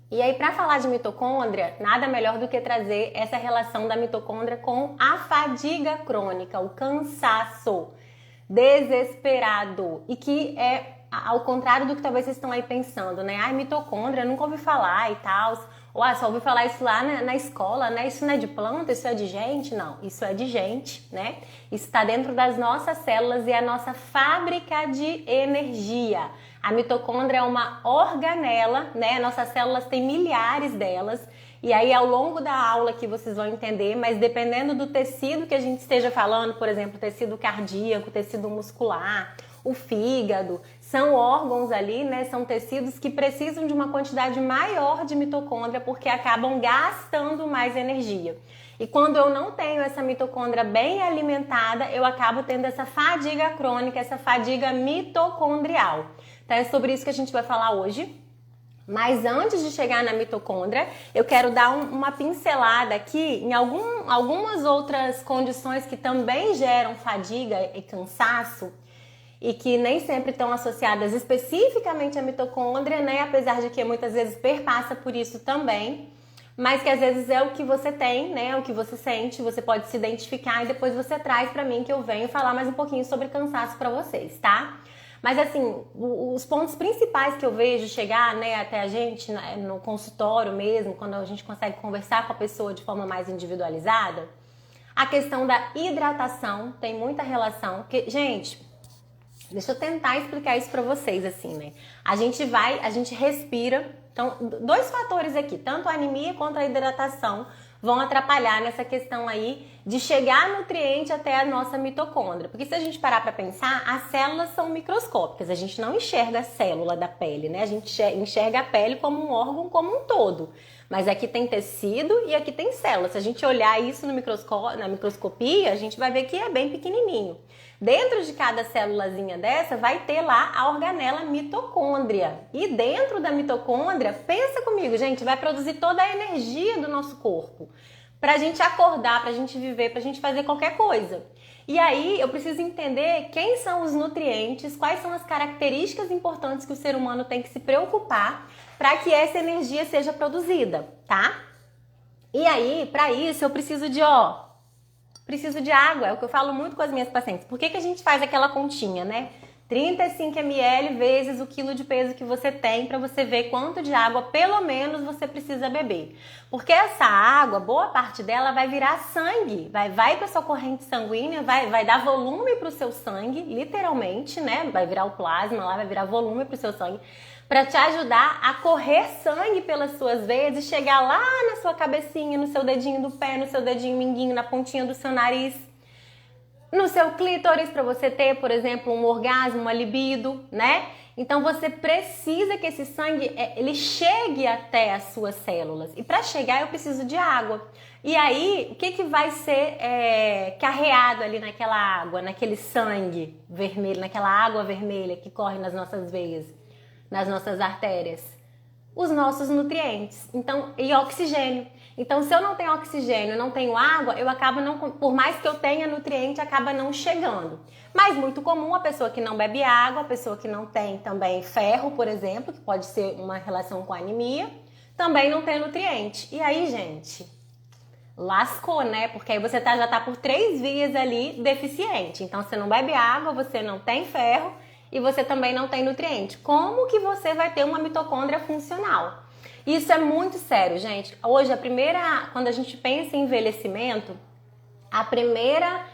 E aí, para falar de mitocôndria, nada melhor do que trazer essa relação da mitocôndria com a fadiga crônica, o cansaço desesperado. E que é ao contrário do que talvez vocês estão aí pensando, né? Ai, mitocôndria, nunca ouvi falar e tal. Ou só ouvi falar isso lá na escola, né? Isso não é de planta, isso é de gente? Não, isso é de gente, né? Isso está dentro das nossas células e é a nossa fábrica de energia. A mitocôndria é uma organela, né? Nossas células têm milhares delas. E aí, ao longo da aula que vocês vão entender, mas dependendo do tecido que a gente esteja falando, por exemplo, tecido cardíaco, tecido muscular, o fígado, são órgãos ali, né? São tecidos que precisam de uma quantidade maior de mitocôndria porque acabam gastando mais energia. E quando eu não tenho essa mitocôndria bem alimentada, eu acabo tendo essa fadiga crônica, essa fadiga mitocondrial. Então é sobre isso que a gente vai falar hoje. Mas antes de chegar na mitocôndria, eu quero dar uma pincelada aqui em algumas outras condições que também geram fadiga e cansaço e que nem sempre estão associadas especificamente à mitocôndria, né? Apesar de que muitas vezes perpassa por isso também, mas que às vezes é o que você tem, né? O que você sente, você pode se identificar e depois você traz para mim que eu venho falar mais um pouquinho sobre cansaço para vocês, tá? Mas assim, os pontos principais que eu vejo chegar, né, até a gente no consultório mesmo, quando a gente consegue conversar com a pessoa de forma mais individualizada, a questão da hidratação tem muita relação, porque, gente, deixa eu tentar explicar isso pra vocês assim, né? A gente respira, então dois fatores aqui, tanto a anemia quanto a hidratação vão atrapalhar nessa questão aí de chegar nutriente até a nossa mitocôndria. Porque se a gente parar para pensar, as células são microscópicas, a gente não enxerga a célula da pele, né? A gente enxerga a pele como um órgão como um todo. Mas aqui tem tecido e aqui tem células. Se a gente olhar isso no na microscopia, a gente vai ver que é bem pequenininho. Dentro de cada célulazinha dessa vai ter lá a organela mitocôndria. E dentro da mitocôndria, pensa comigo, gente, vai produzir toda a energia do nosso corpo. Pra gente acordar, pra gente viver, pra gente fazer qualquer coisa. E aí eu preciso entender quem são os nutrientes, quais são as características importantes que o ser humano tem que se preocupar para que essa energia seja produzida, tá? E aí, para isso, eu preciso de água, é o que eu falo muito com as minhas pacientes. Por que a gente faz aquela continha, né? 35 ml vezes o quilo de peso que você tem para você ver quanto de água pelo menos você precisa beber. Porque essa água, boa parte dela vai virar sangue, vai para sua corrente sanguínea, vai dar volume para o seu sangue, literalmente, né? Vai virar o plasma lá, vai virar volume para o seu sangue, para te ajudar a correr sangue pelas suas veias e chegar lá na sua cabecinha, no seu dedinho do pé, no seu dedinho mindinho, na pontinha do seu nariz, no seu clítoris, para você ter, por exemplo, um orgasmo, uma libido, né? Então você precisa que esse sangue ele chegue até as suas células. E para chegar eu preciso de água. E aí, o que vai ser carreado ali naquela água, naquele sangue vermelho, naquela água vermelha que corre nas nossas veias, nas nossas artérias? Os nossos nutrientes, então, e oxigênio. Então, se eu não tenho oxigênio, não tenho água, eu acabo não, por mais que eu tenha nutriente, acaba não chegando. Mas muito comum a pessoa que não bebe água, a pessoa que não tem também ferro, por exemplo, que pode ser uma relação com anemia, também não tem nutriente. E aí, gente, lascou, né? Porque aí você já tá por 3 vias ali deficiente. Então, você não bebe água, você não tem ferro e você também não tem nutriente. Como que você vai ter uma mitocôndria funcional? Isso é muito sério, gente. Hoje, quando a gente pensa em envelhecimento, a primeira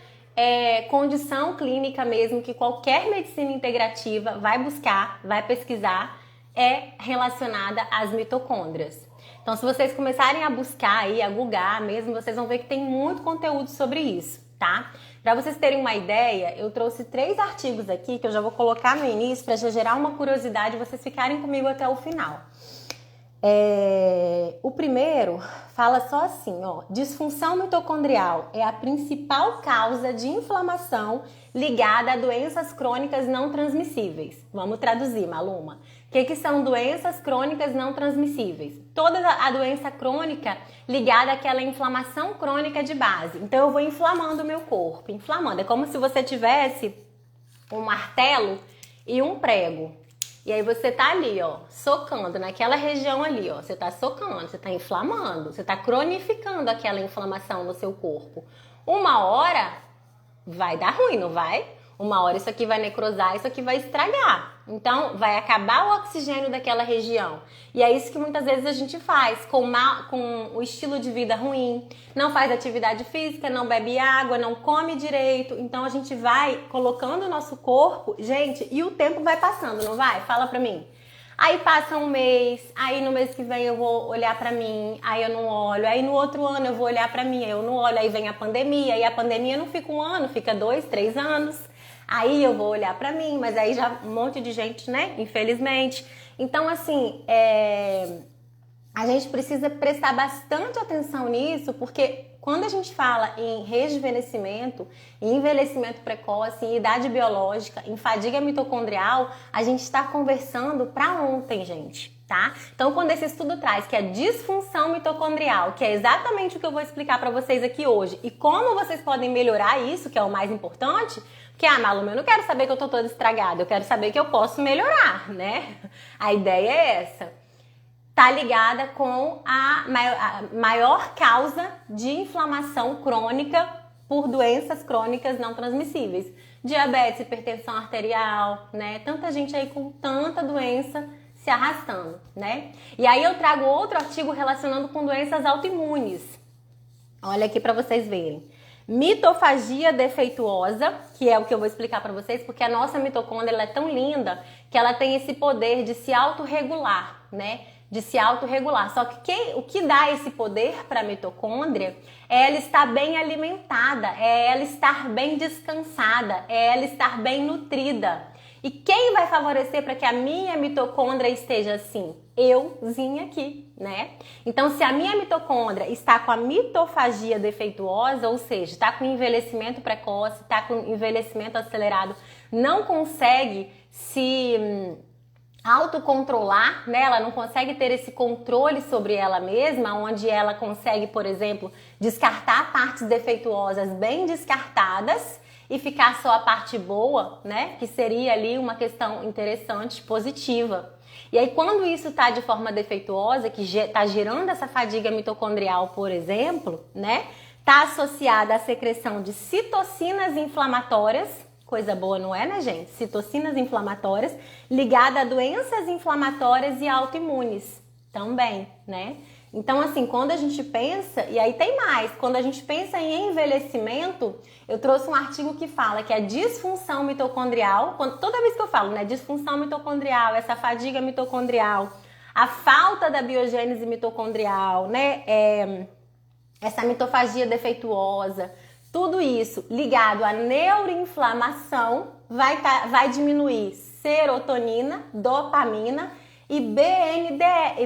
condição clínica mesmo que qualquer medicina integrativa vai buscar, vai pesquisar, é relacionada às mitocôndrias. Então, se vocês começarem a buscar aí, a googlar mesmo, vocês vão ver que tem muito conteúdo sobre isso, tá? Para vocês terem uma ideia, eu trouxe 3 artigos aqui que eu já vou colocar no início para gerar uma curiosidade e vocês ficarem comigo até o final. O primeiro fala só assim, ó, disfunção mitocondrial é a principal causa de inflamação ligada a doenças crônicas não transmissíveis. Vamos traduzir, Maluma. O que são doenças crônicas não transmissíveis? Toda a doença crônica ligada àquela inflamação crônica de base. Então eu vou inflamando o meu corpo, inflamando. É como se você tivesse um martelo e um prego. E aí você tá ali, ó, socando naquela região ali, ó. Você tá socando, você tá inflamando, você tá cronificando aquela inflamação no seu corpo. Uma hora vai dar ruim, não vai? Uma hora isso aqui vai necrosar, isso aqui vai estragar. Então, vai acabar o oxigênio daquela região. E é isso que muitas vezes a gente faz com o estilo de vida ruim. Não faz atividade física, não bebe água, não come direito. Então, a gente vai colocando o nosso corpo, gente, e o tempo vai passando, não vai? Fala pra mim. Aí passa um mês, aí no mês que vem eu vou olhar pra mim, aí eu não olho, aí no outro ano eu vou olhar pra mim, aí eu não olho, aí vem a pandemia, aí a pandemia não fica 1 ano, fica 2, 3 anos, aí eu vou olhar pra mim, mas aí já um monte de gente, né, infelizmente. Então assim, a gente precisa prestar bastante atenção nisso, porque quando a gente fala em rejuvenescimento, em envelhecimento precoce, em idade biológica, em fadiga mitocondrial, a gente está conversando para ontem, gente, tá? Então, quando esse estudo traz que é disfunção mitocondrial, que é exatamente o que eu vou explicar para vocês aqui hoje, e como vocês podem melhorar isso, que é o mais importante, porque, Malu, eu não quero saber que eu tô toda estragada, eu quero saber que eu posso melhorar, né? A ideia é essa. Tá ligada com a maior causa de inflamação crônica por doenças crônicas não transmissíveis. Diabetes, hipertensão arterial, né? Tanta gente aí com tanta doença se arrastando, né? E aí eu trago outro artigo relacionando com doenças autoimunes. Olha aqui para vocês verem. Mitofagia defeituosa, que é o que eu vou explicar para vocês, porque a nossa mitocôndria ela é tão linda que ela tem esse poder de se autorregular, né? De se autorregular. Só que o que dá esse poder para a mitocôndria é ela estar bem alimentada, é ela estar bem descansada, é ela estar bem nutrida. E quem vai favorecer para que a minha mitocôndria esteja assim? Euzinha aqui, né? Então, se a minha mitocôndria está com a mitofagia defeituosa, ou seja, está com envelhecimento precoce, está com envelhecimento acelerado, não consegue se autocontrolar, né? Ela não consegue ter esse controle sobre ela mesma, onde ela consegue, por exemplo, descartar partes defeituosas bem descartadas e ficar só a parte boa, né? Que seria ali uma questão interessante, positiva. E aí, quando isso está de forma defeituosa, que está gerando essa fadiga mitocondrial, por exemplo, né? Está associada à secreção de citocinas inflamatórias. Coisa boa, não é, né, gente? Citocinas inflamatórias ligada a doenças inflamatórias e autoimunes também, né? Então, assim, quando a gente pensa, e aí tem mais, quando a gente pensa em envelhecimento, eu trouxe um artigo que fala que a disfunção mitocondrial, toda vez que eu falo, né, disfunção mitocondrial, essa fadiga mitocondrial, a falta da biogênese mitocondrial, né, essa mitofagia defeituosa, tudo isso ligado à neuroinflamação vai diminuir serotonina, dopamina e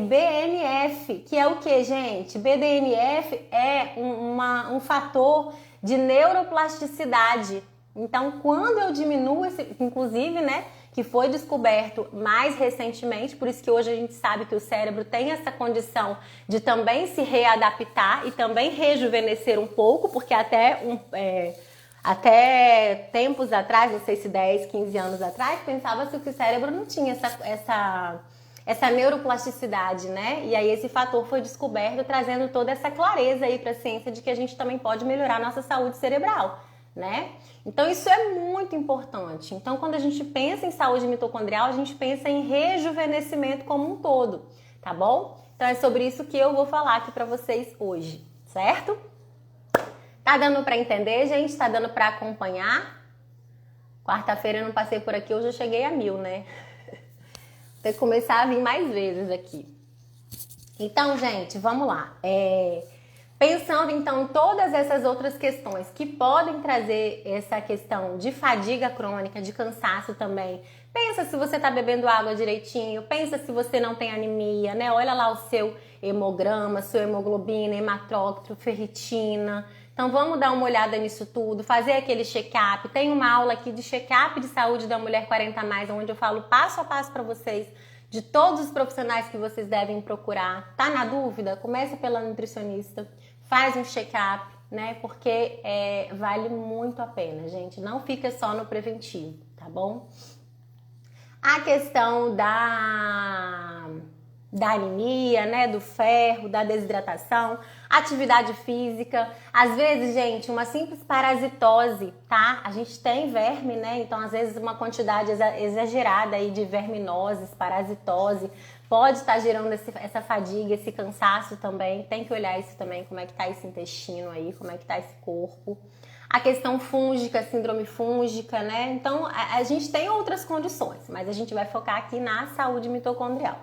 BNF, que é o que, gente? BDNF é um fator de neuroplasticidade. Então, quando eu diminuo inclusive, né, que foi descoberto mais recentemente, por isso que hoje a gente sabe que o cérebro tem essa condição de também se readaptar e também rejuvenescer um pouco, porque até tempos atrás, não sei se 10, 15 anos atrás, pensava-se que o cérebro não tinha essa neuroplasticidade, né? E aí esse fator foi descoberto, trazendo toda essa clareza aí para a ciência de que a gente também pode melhorar a nossa saúde cerebral, né? Então isso é muito importante. Então quando a gente pensa em saúde mitocondrial, a gente pensa em rejuvenescimento como um todo, tá bom? Então é sobre isso que eu vou falar aqui para vocês hoje, certo? Tá dando para entender, gente? Tá dando para acompanhar? Quarta-feira eu não passei por aqui, hoje eu cheguei a 1000, né? Tem que começar a vir mais vezes aqui. Então, gente, vamos lá. Pensando então em todas essas outras questões que podem trazer essa questão de fadiga crônica, de cansaço também. Pensa se você tá bebendo água direitinho, pensa se você não tem anemia, né? Olha lá o seu hemograma, sua hemoglobina, hematocrit, ferritina. Então vamos dar uma olhada nisso tudo, fazer aquele check-up. Tem uma aula aqui de check-up de saúde da mulher 40+, onde eu falo passo a passo para vocês de todos os profissionais que vocês devem procurar. Tá na dúvida? Começa pela nutricionista, faz um check-up, né? Porque vale muito a pena, gente. Não fica só no preventivo, tá bom? A questão da anemia, né, do ferro, da desidratação, atividade física. Às vezes, gente, uma simples parasitose, tá? A gente tem verme, né? Então, às vezes, uma quantidade exagerada aí de verminoses, parasitose, pode estar gerando essa fadiga, esse cansaço também. Tem que olhar isso também, como é que tá esse intestino aí, como é que tá esse corpo. A questão fúngica, síndrome fúngica, né? Então, a gente tem outras condições, mas a gente vai focar aqui na saúde mitocondrial.